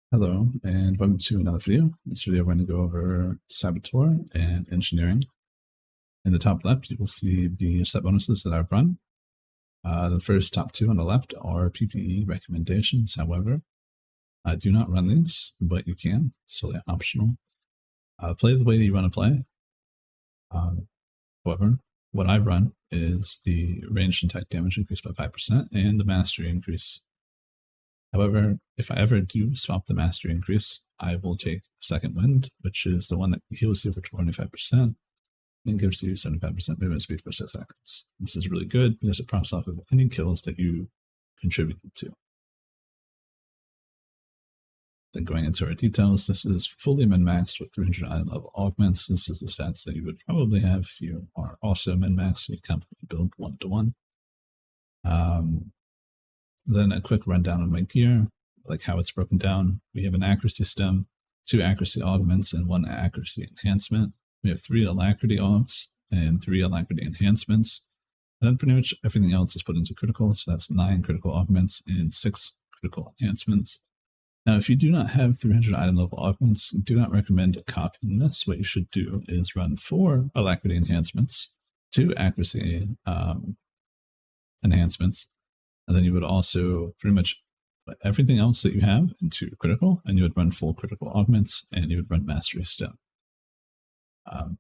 Hello, and welcome to another video. In this video, we're going to go over Saboteur and Engineering. In the top left, you will see the set bonuses that I've run. The first top two on the left are PvE recommendations. However, I do not run these, but you can, so they're optional. Play the way that you want to play. However, what I run is the ranged attack damage increase by 5% and the mastery increase. However, if I ever do swap the mastery increase, I will take Second Wind, which is the one that heals you for 25% and gives you 75% movement speed for 6 seconds. This is really good because it props off of any kills that you contributed to. Then going into our details, this is fully min-maxed with 300 item level augments. This is the stats that you would probably have if you are also min-maxed and you completely build 1-to-1. Then a quick rundown of my gear, like how it's broken down. We have an accuracy stem, 2 accuracy augments, and 1 accuracy enhancement. We have 3 alacrity augs and 3 alacrity enhancements. And then pretty much everything else is put into critical, so that's 9 critical augments and 6 critical enhancements. Now, if you do not have 300 item level augments, do not recommend copying this. What you should do is run 4 alacrity enhancements, 2 accuracy enhancements, and then you would also pretty much put everything else that you have into critical, and you would run full critical augments, and you would run mastery stem.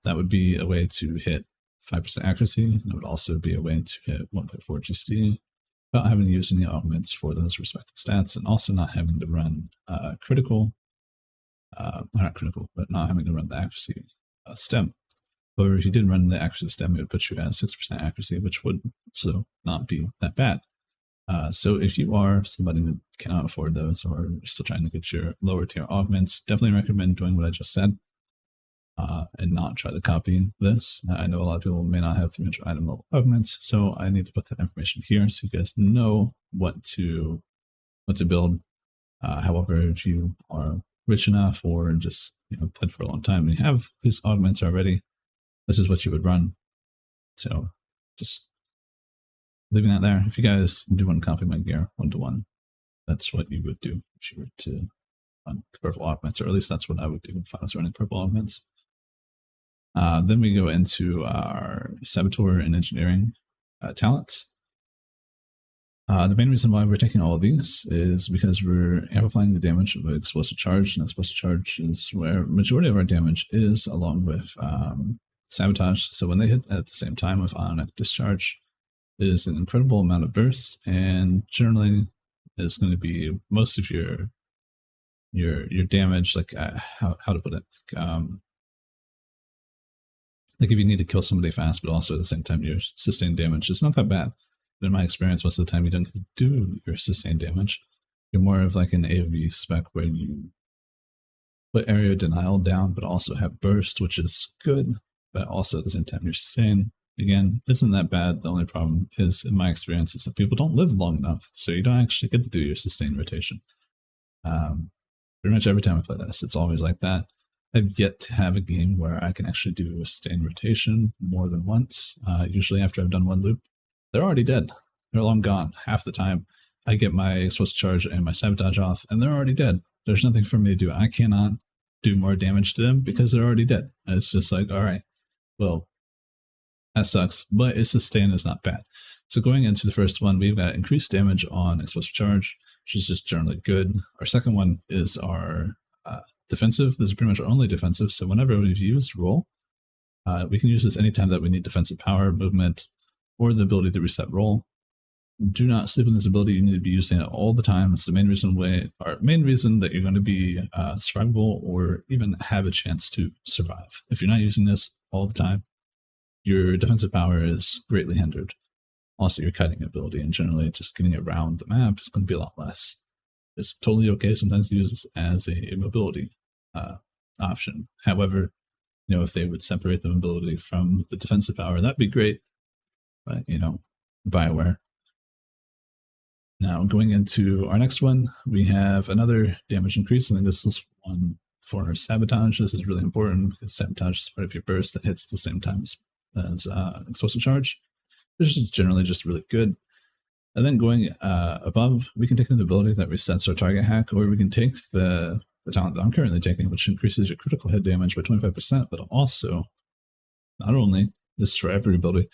That would be a way to hit 5% accuracy, and it would also be a way to hit 1.4 GCD without having to use any augments for those respective stats, and also not having to run critical, not critical, but not having to run the accuracy stem. However, if you did run the accuracy stem, it would put you at 6% accuracy, which would also not be that bad. So if you are somebody that cannot afford those or still trying to get your lower tier augments, definitely recommend doing what I just said and not try to copy this. I know a lot of people may not have 300 item level augments, so I need to put that information here so you guys know what to build. However, if you are rich enough or just played for a long time and you have these augments already, this is what you would run. So just leaving that there. If you guys do want to copy my gear 1-to-1, that's what you would do if you were to run the purple augments, or at least that's what I would do if I was running purple augments. Then we go into our Saboteur and Engineering talents. The main reason why we're taking all of these is because we're amplifying the damage of an explosive charge, and explosive charge is where majority of our damage is, along with Sabotage. So when they hit at the same time with ionic discharge, it is an incredible amount of burst, and generally is going to be most of your damage, like how to put it, like if you need to kill somebody fast, but also at the same time your sustained damage is not that bad. But in my experience, most of the time you don't get to do your sustained damage. You're more of like an AoE spec where you put area denial down, but also have burst, which is good, but also at the same time you're sustained. Again, isn't that bad. The only problem is, in my experience, is that people don't live long enough, so you don't actually get to do your sustained rotation. Pretty much every time I play this, it's always like that. I've yet to have a game where I can actually do a sustained rotation more than once. Usually after I've done one loop, they're already dead. They're long gone. Half the time, I get my explosive charge and my sabotage off, and they're already dead. There's nothing for me to do. I cannot do more damage to them because they're already dead. And it's just like, all right, well, that sucks, but its sustain is not bad. So going into the first one, we've got increased damage on explosive charge, which is just generally good. Our second one is our defensive. This is pretty much our only defensive. So whenever we've used roll, we can use this anytime that we need defensive power, movement, or the ability to reset roll. Do not sleep on this ability. You need to be using it all the time. It's the main reason that you're going to be survivable or even have a chance to survive. If you're not using this all the time, your defensive power is greatly hindered. Also, your cutting ability and generally just getting around the map is going to be a lot less. It's totally okay sometimes to use this as a mobility option. However, if they would separate the mobility from the defensive power, that'd be great. But, BioWare. Now, going into our next one, we have another damage increase. I think this is one for Sabotage. This is really important because Sabotage is part of your burst that hits at the same time as explosive charge. This is generally just really good. And then going above, we can take an ability that resets our target hack, or we can take the talent that I'm currently taking, which increases your critical hit damage by 25%, but also, not only, this is for every ability,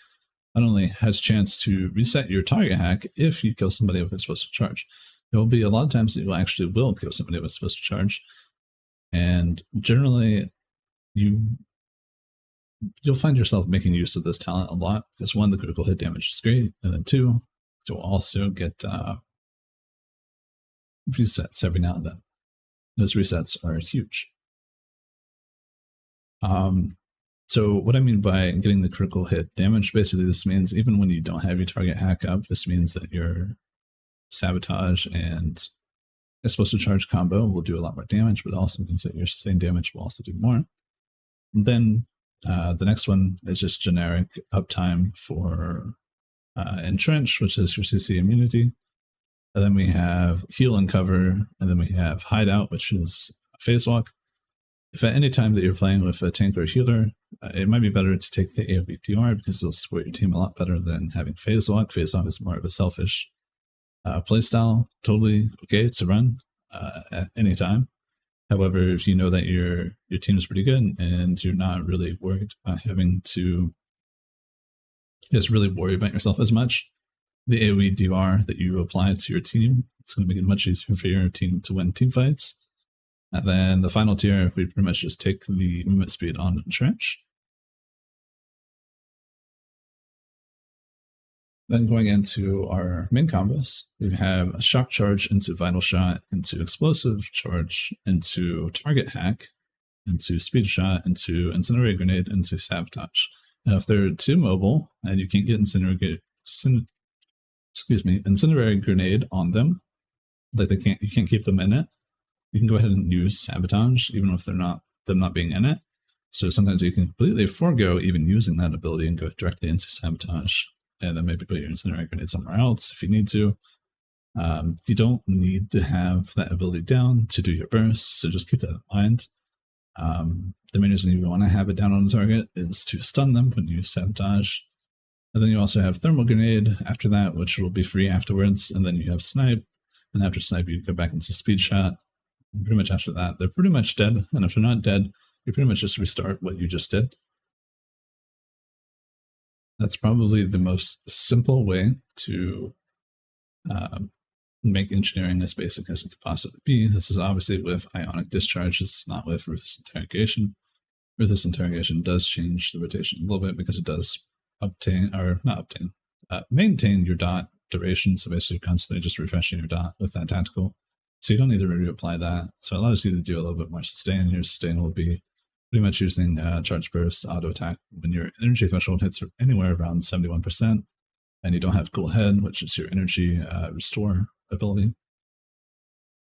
not only has chance to reset your target hack if you kill somebody with explosive charge. There will be a lot of times that you actually will kill somebody with explosive charge, and generally you'll find yourself making use of this talent a lot, because one, the critical hit damage is great, and then two, you'll also get resets every now and then. Those resets are huge. So what I mean by getting the critical hit damage, basically this means even when you don't have your target hack up, this means that your Sabotage and explosive charge combo will do a lot more damage, but it also means that your sustained damage will also do more. And then the next one is just generic uptime for Entrench, which is your CC immunity. And then we have heal and cover, and then we have hideout, which is phase walk. If at any time that you're playing with a tank or a healer, it might be better to take the AoE DR because it'll support your team a lot better than having phase walk. Phase walk is more of a selfish playstyle. Totally okay to run at any time. However, if you know that your team is pretty good and you're not really worried about having to just really worry about yourself as much, the AoE DR that you apply to your team, it's going to make it much easier for your team to win team fights. And then the final tier, we pretty much just take the movement speed on Entrench. Then going into our main combos, we have a shock charge into vital shot, into explosive charge, into target hack, into speed shot, into incendiary grenade, into sabotage. Now, if they're too mobile and you can't get incendiary grenade on them, like you can't keep them in it, you can go ahead and use sabotage, even if they're not being in it. So sometimes you can completely forego even using that ability and go directly into sabotage, and then maybe put your incendiary grenade somewhere else if you need to. You don't need to have that ability down to do your burst, so just keep that in mind. The main reason you want to have it down on the target is to stun them when you sabotage. And then you also have thermal grenade after that, which will be free afterwards. And then you have snipe, and after snipe you go back into speed shot. And pretty much after that, they're pretty much dead. And if they're not dead, you pretty much just restart what you just did. That's probably the most simple way to make engineering as basic as it could possibly be. This is obviously with ionic discharge. It's not with ruthless interrogation. Ruthless interrogation does change the rotation a little bit because it does maintain your dot duration. So basically constantly just refreshing your dot with that tactical. So you don't need to reapply that. So it allows you to do a little bit more sustain. Your sustain will be pretty much using charge burst, auto attack when your energy threshold hits anywhere around 71%, and you don't have cool head, which is your energy restore ability.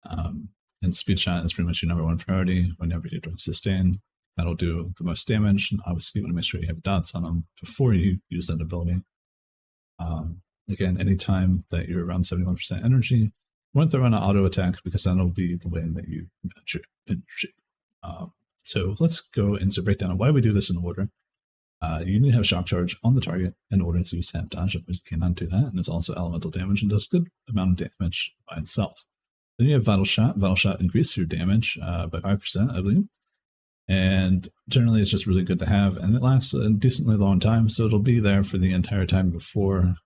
And speed shot is pretty much your number one priority whenever you're doing sustain. That'll do the most damage, and obviously you want to make sure you have dots on them before you use that ability. Again, anytime that you're around 71% energy, you want to throw on an auto attack because that'll be the way that you manage your energy. So let's go into breakdown of why we do this in order. You need to have shock charge on the target in order to sabotage it, but you cannot do that, and it's also elemental damage and does a good amount of damage by itself. Then you have vital shot. Vital shot increases your damage by 5%, I believe. And generally it's just really good to have, and it lasts a decently long time, so it'll be there for the entire time before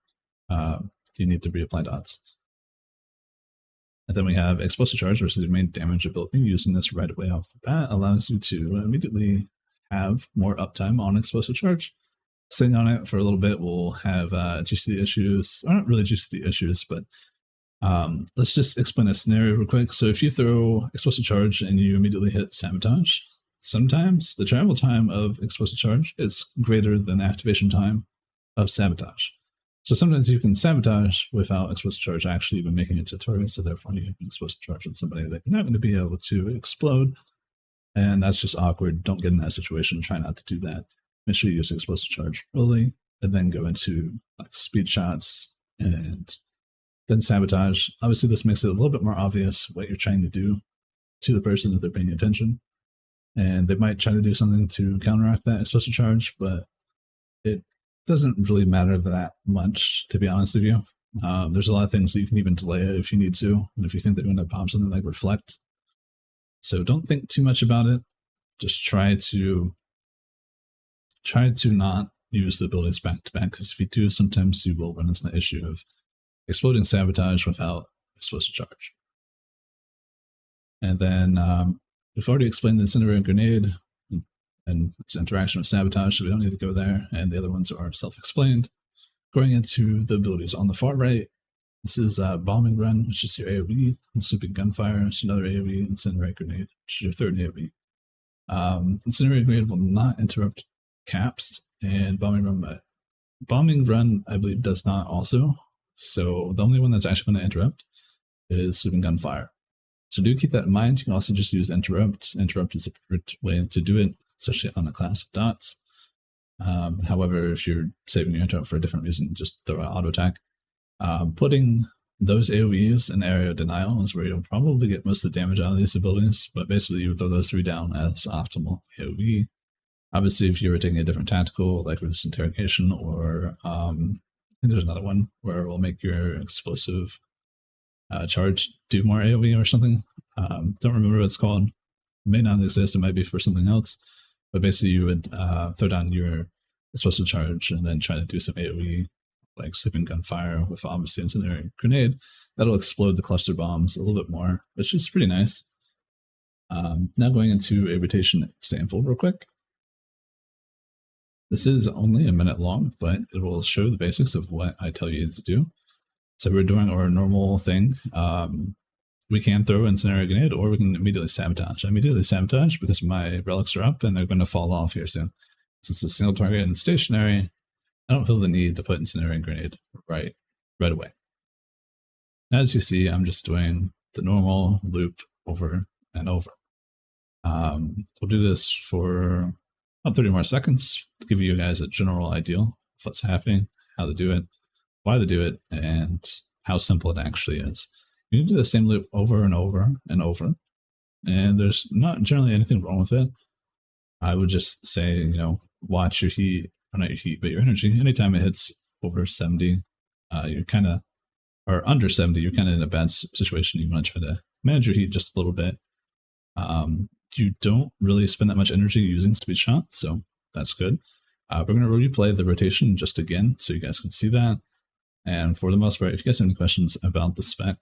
you need to reapply dots. And then we have explosive charge, which is your main damage ability. Using this right away off the bat allows you to immediately have more uptime on explosive charge. Sitting on it for a little bit will have GCD issues, or not really GCD issues, but let's just explain a scenario real quick. So if you throw explosive charge and you immediately hit sabotage, sometimes the travel time of explosive charge is greater than the activation time of sabotage. So sometimes you can sabotage without explosive charge actually even making it to target, so therefore you have an explosive charge on somebody that you're not going to be able to explode, and that's just awkward. Don't get in that situation. Try not to do that. Make sure you use explosive charge early, and then go into like speed shots and then sabotage. Obviously this makes it a little bit more obvious what you're trying to do to the person if they're paying attention, and they might try to do something to counteract that explosive charge, but it doesn't really matter that much, to be honest with you. There's a lot of things that you can even delay it if you need to, and if you think that you're going to pop something like Reflect. So don't think too much about it. Just try to not use the abilities back to back, because if you do, sometimes you will run into the issue of exploding Sabotage without explosive charge. And then we've already explained the Incendiary Grenade and its interaction with Sabotage, so we don't need to go there, and the other ones are self-explained. Going into the abilities on the far right, this is Bombing Run, which is your AoE, and Sweeping Gunfire, which is another AoE, Incendiary Grenade, which is your third AoE. Incendiary Grenade will not interrupt caps, and Bombing Run, I believe, does not also. So the only one that's actually going to interrupt is Sweeping Gunfire. So do keep that in mind. You can also just use Interrupt. Interrupt is a preferred way to do it, especially on a class of dots. However, if you're saving your interrupt for a different reason, just throw out auto attack. Putting those AoEs in area denial is where you'll probably get most of the damage out of these abilities, but basically you would throw those 3 down as optimal AoE. Obviously, if you were taking a different tactical, like with this Interrogation, or I think there's another one where it will make your explosive charge do more AoE or something. Don't remember what it's called. It may not exist, it might be for something else. But basically you would throw down your explosive charge and then try to do some AoE, like Sweeping Gunfire with obviously Incendiary Grenade. That'll explode the cluster bombs a little bit more, which is pretty nice. Now going into a rotation example real quick. This is only a minute long, but it will show the basics of what I tell you to do. So we're doing our normal thing. We can throw Incendiary Grenade, or we can immediately Sabotage. I immediately Sabotage because my relics are up and they're going to fall off here soon. Since it's a single target and stationary, I don't feel the need to put Incendiary Grenade right away. As you see, I'm just doing the normal loop over and over. We'll do this for about 30 more seconds to give you guys a general idea of what's happening, how to do it, why to do it, and how simple it actually is. You can do the same loop over and over and over, and there's not generally anything wrong with it. I would just say, you know, watch your heat, or not your heat, but your energy. Anytime it hits over 70, you're kind of, or under 70, you're kind of in a bad situation. You want to try to manage your heat just a little bit. You don't really spend that much energy using speed shot, so that's good. We're going to replay the rotation just again so you guys can see that. And for the most part, if you guys have any questions about the spec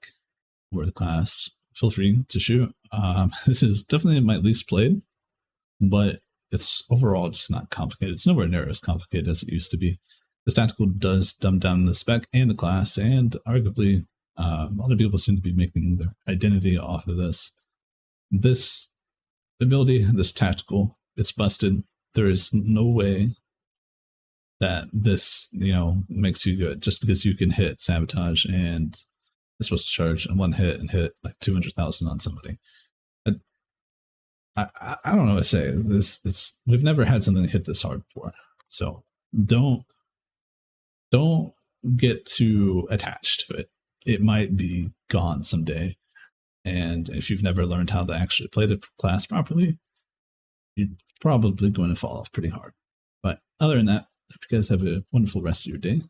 or the class, feel free to shoot. This is definitely my least played, but it's overall just not complicated. It's nowhere near as complicated as it used to be. This tactical does dumb down the spec and the class, and arguably a lot of people seem to be making their identity off of this. This ability, this tactical, it's busted. There is no way that this, you know, makes you good just because you can hit Sabotage and it's supposed to charge in one hit and hit like 200,000 on somebody. I don't know what to say. We've never had something hit this hard before, so don't get too attached to it. It might be gone someday, and if you've never learned how to actually play the class properly, you're probably going to fall off pretty hard. But other than that, hope you guys have a wonderful rest of your day.